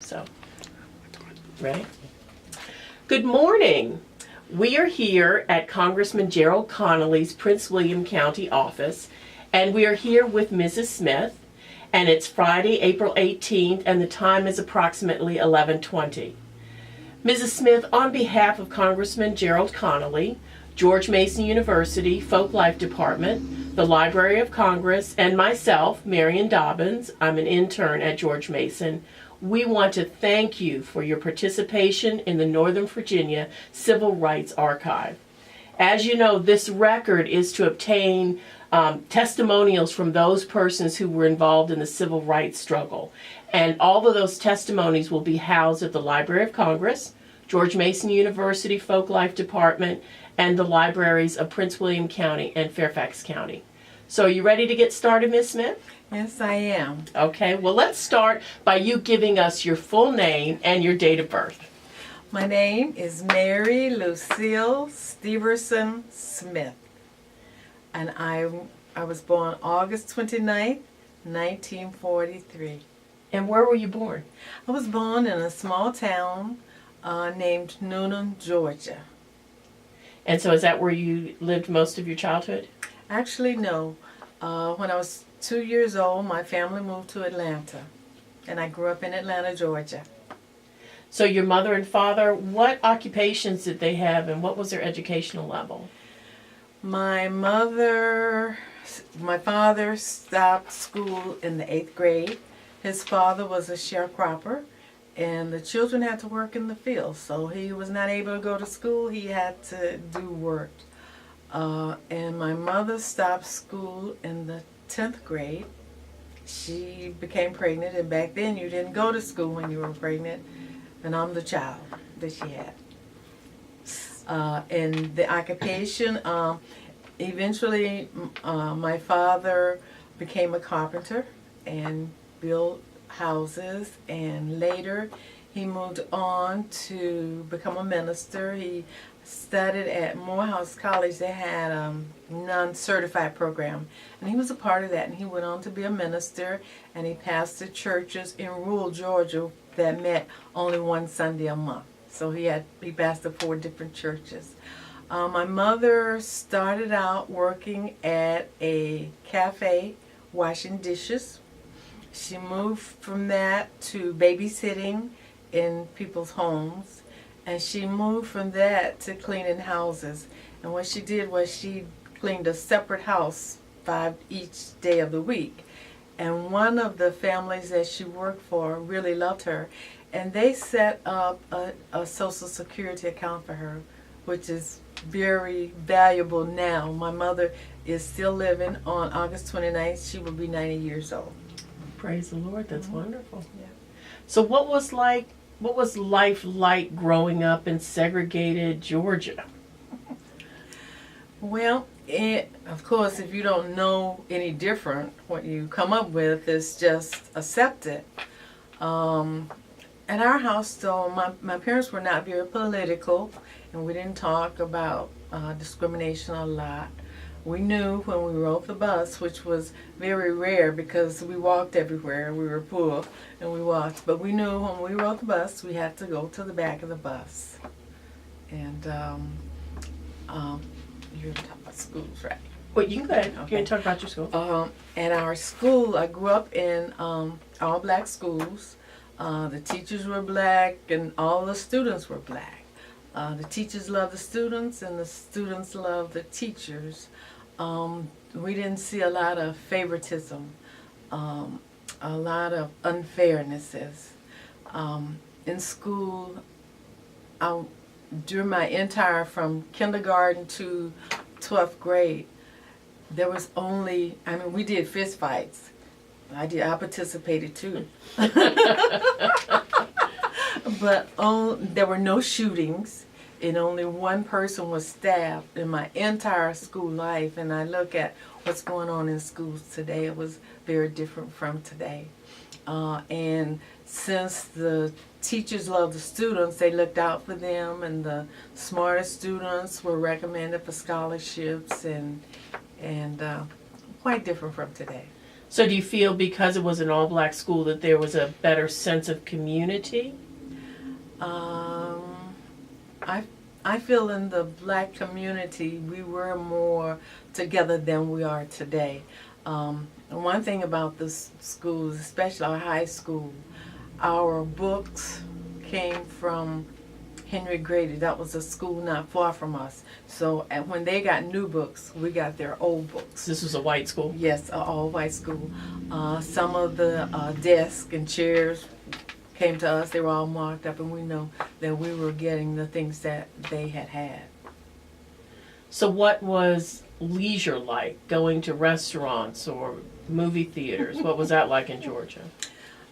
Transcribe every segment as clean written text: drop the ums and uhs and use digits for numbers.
So, ready? Good morning. We are here at Congressman Gerald Connolly's Prince William County office, and we are here with Mrs. Smith, and it's Friday, April 18th, and the time is approximately 11:20. Mrs. Smith, on behalf of Congressman Gerald Connolly, George Mason University Folk Life Department, the Library of Congress, and myself, Marion Dobbins, I'm an intern at George Mason, we want to thank you for your participation in the Northern Virginia Civil Rights Archive. As you know, this record is to obtain testimonials from those persons who were involved in the civil rights struggle. And all of those testimonies will be housed at the Library of Congress, George Mason University Folk Life Department, and the libraries of Prince William County and Fairfax County. So are you ready to get started, Ms. Smith? Yes, I am. Okay, well, let's start by you giving us your full name and your date of birth. My name is Mary Lucille Steverson Smith, and I was born August 29th, 1943. And where were you born? I was born in a small town named Noonan, Georgia. And so is that where you lived most of your childhood? Actually, no. When I was 2 years old, my family moved to Atlanta, and I grew up in Atlanta, Georgia. So your mother and father, what occupations did they have, and what was their educational level? My father stopped school in the 8th grade. His father was a sharecropper, and the children had to work in the field, so he was not able to go to school. He had to do work. And my mother stopped school in the 10th grade. She became pregnant, and back then you didn't go to school when you were pregnant, and I'm the child that she had. And the occupation, eventually my father became a carpenter and built houses, and later he moved on to become a minister. He studied at Morehouse College. They had a non-certified program, and he was a part of that, and he went on to be a minister, and he pastored churches in rural Georgia that met only one Sunday a month. So he pastored 4 different churches. My mother started out working at a cafe washing dishes. She moved from that to babysitting in people's homes, and she moved from that to cleaning houses. And what she did was she cleaned a separate house 5 each day of the week. And one of the families that she worked for really loved her, and they set up a Social Security account for her, which is very valuable now. My mother is still living. On August 29th, she will be 90 years old. Praise the Lord, that's wonderful. Yeah. So what was life like growing up in segregated Georgia? Well, of course, if you don't know any different, what you come up with is just accept it. At our house, though, my parents were not very political, and we didn't talk about discrimination a lot. We knew when we rode the bus, which was very rare because we walked everywhere. We were poor and we walked. But we knew when we rode the bus, we had to go to the back of the bus. And you're talking about schools, right? Well, you can go ahead. Okay. You can talk about your school. At our school, I grew up in all black schools. The teachers were black and all the students were black. The teachers loved the students and the students loved the teachers. We didn't see a lot of favoritism, a lot of unfairnesses. In school, during my entire, from kindergarten to 12th grade, there was only, we did fist fights. I participated too. But there were no shootings, and only one person was stabbed in my entire school life. And I look at what's going on in schools today, it was very different from today. And since the teachers loved the students, they looked out for them, and the smartest students were recommended for scholarships, and quite different from today. So do you feel because it was an all-black school that there was a better sense of community? Um, I I feel in the black community we were more together than we are today. And one thing about the schools, especially our high school, our books came from Henry Grady. That was a school not far from us. So and when they got new books, we got their old books. This was a white school? Yes, an all-white school. Some of the desks and chairs came to us. They were all marked up, and we know that we were getting the things that they had had. So what was leisure like? Going to restaurants or movie theaters? What was that like in Georgia?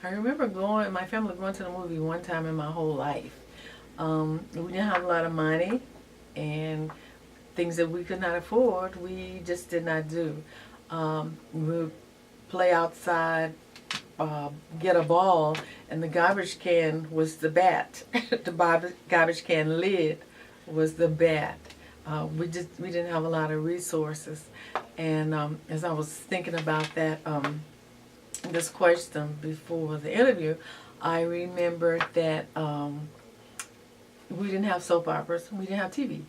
I remember my family going to the movie one time in my whole life. We didn't have a lot of money, and things that we could not afford, we just did not do. We would play outside, get a ball, and the garbage can was the bat. The garbage can lid was the bat. We didn't have a lot of resources, and as I was thinking about that, this question before the interview, I remembered that we didn't have soap operas, we didn't have TV,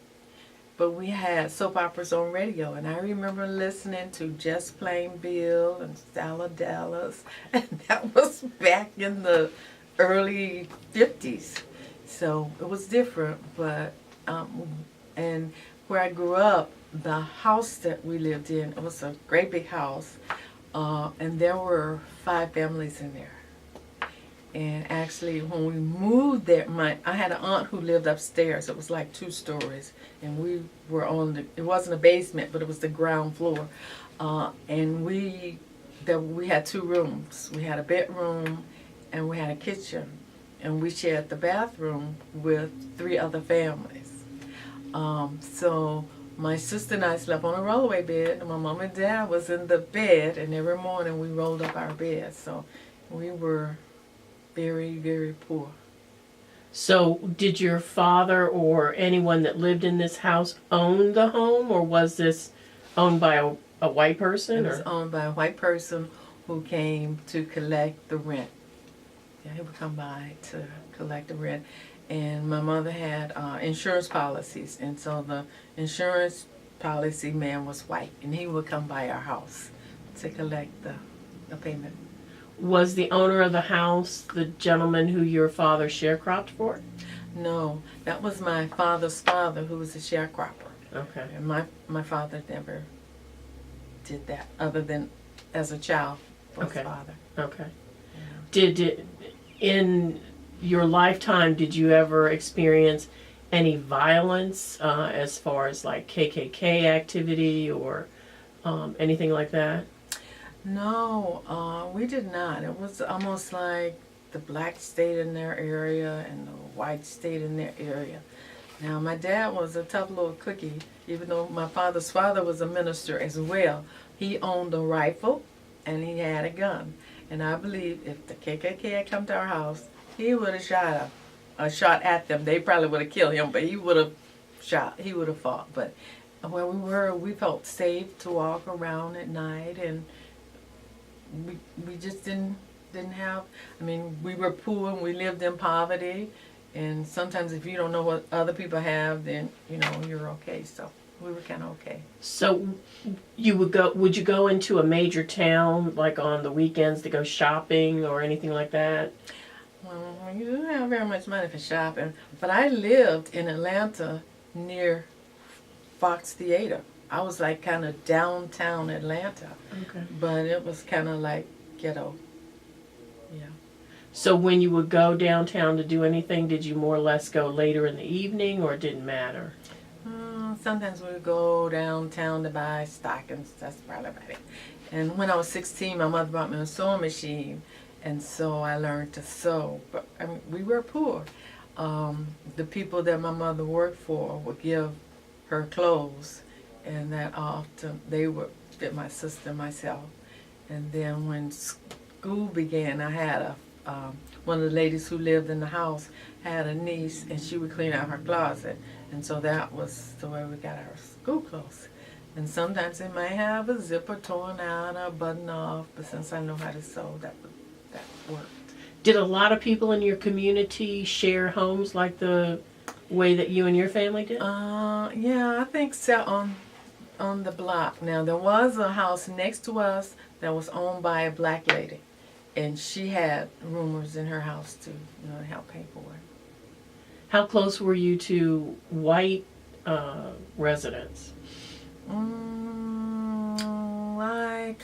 but we had soap operas on radio, and I remember listening to Just Plain Bill and Stella Dallas, and that was back in the early 50s, so it was different, but and where I grew up, the house that we lived in, it was a great big house, and there were 5 families in there. And actually, when we moved there, I had an aunt who lived upstairs. It was like 2 stories, and we were it wasn't a basement, but it was the ground floor. And we had 2 rooms. We had a bedroom, and we had a kitchen, and we shared the bathroom with 3 other families. So my sister and I slept on a rollaway bed, and my mom and dad was in the bed, and every morning we rolled up our bed. So we were very, very poor. So did your father or anyone that lived in this house own the home, or was this owned by a white person? It was owned by a white person who came to collect the rent. Yeah, he would come by to collect the rent. And my mother had insurance policies, and so the insurance policy man was white, and he would come by our house to collect the payment. Was the owner of the house the gentleman who your father sharecropped for? No, that was my father's father, who was a sharecropper. Okay. And my father never did that, other than as a child for his father. Okay. Yeah. In your lifetime, did you ever experience any violence as far as like KKK activity or anything like that? No, we did not. It was almost like the black stayed in their area and the white stayed in their area. Now, my dad was a tough little cookie, even though my father's father was a minister as well. He owned a rifle and he had a gun. And I believe if the KKK had come to our house, he would have shot at them. They probably would have killed him, but he would have fought. But where we were, we felt safe to walk around at night, and we just didn't have, I mean, we were poor and we lived in poverty, and sometimes if you don't know what other people have, then, you know, you're okay. So we were kind of okay. So would you go into a major town like on the weekends to go shopping or anything like that? Well, you didn't have very much money for shopping, but I lived in Atlanta near Fox Theater. I was like kind of downtown Atlanta, Okay. but it was kind of like ghetto. Yeah. So when you would go downtown to do anything, did you more or less go later in the evening, or it didn't matter? Sometimes we would go downtown to buy stockings. That's probably about it. And when I was 16, my mother bought me a sewing machine, and so I learned to sew. But I mean, we were poor. The people that my mother worked for would give her clothes, and that often they would fit my sister and myself. And then when school began, I had one of the ladies who lived in the house had a niece, and she would clean out her closet, and so that was the way we got our school clothes. And sometimes they might have a zipper torn out or a button off, but since I know how to sew, that worked. Did a lot of people in your community share homes like the way that you and your family did? Yeah, I think so. On the block. Now there was a house next to us that was owned by a black lady, and she had roomers in her house to help pay for it. How close were you to white residents? Like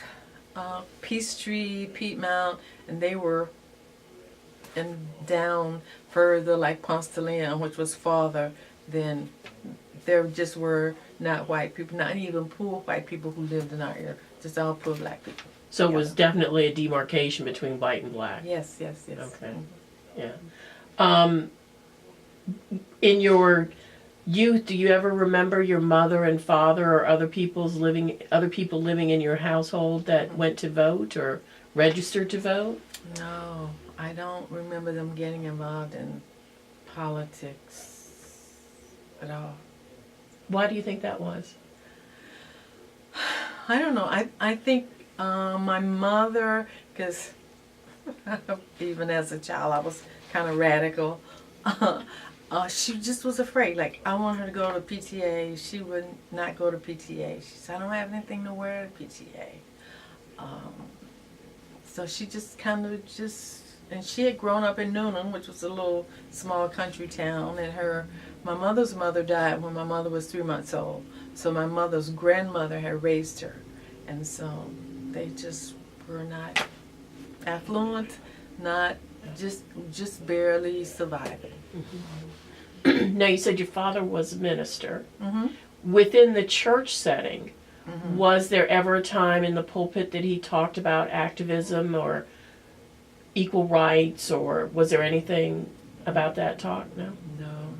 Peachtree, Piedmont, and they were down further, like Ponce de Leon, which was farther. Then there just were not white people, not even poor white people who lived in our area, just all poor black people. So it was definitely a demarcation between white and black. Yes, yes, yes. Okay, yeah. In your youth, do you ever remember your mother and father or other people living in your household that went to vote or registered to vote? No, I don't remember them getting involved in politics at all. Why do you think that was? I don't know. I think my mother, because even as a child I was kind of radical. She just was afraid. Like, I want her to go to PTA. She would not go to PTA. She said, I don't have anything to wear at PTA. So she just kind of and she had grown up in Noonan, which was a little small country town, and my mother's mother died when my mother was 3 months old. So my mother's grandmother had raised her. And so they just were not affluent, not just barely surviving. Mm-hmm. Now, you said your father was a minister. Mm-hmm. Within the church setting, Mm-hmm. was there ever a time in the pulpit that he talked about activism or equal rights, or was there anything about that talk? No? No.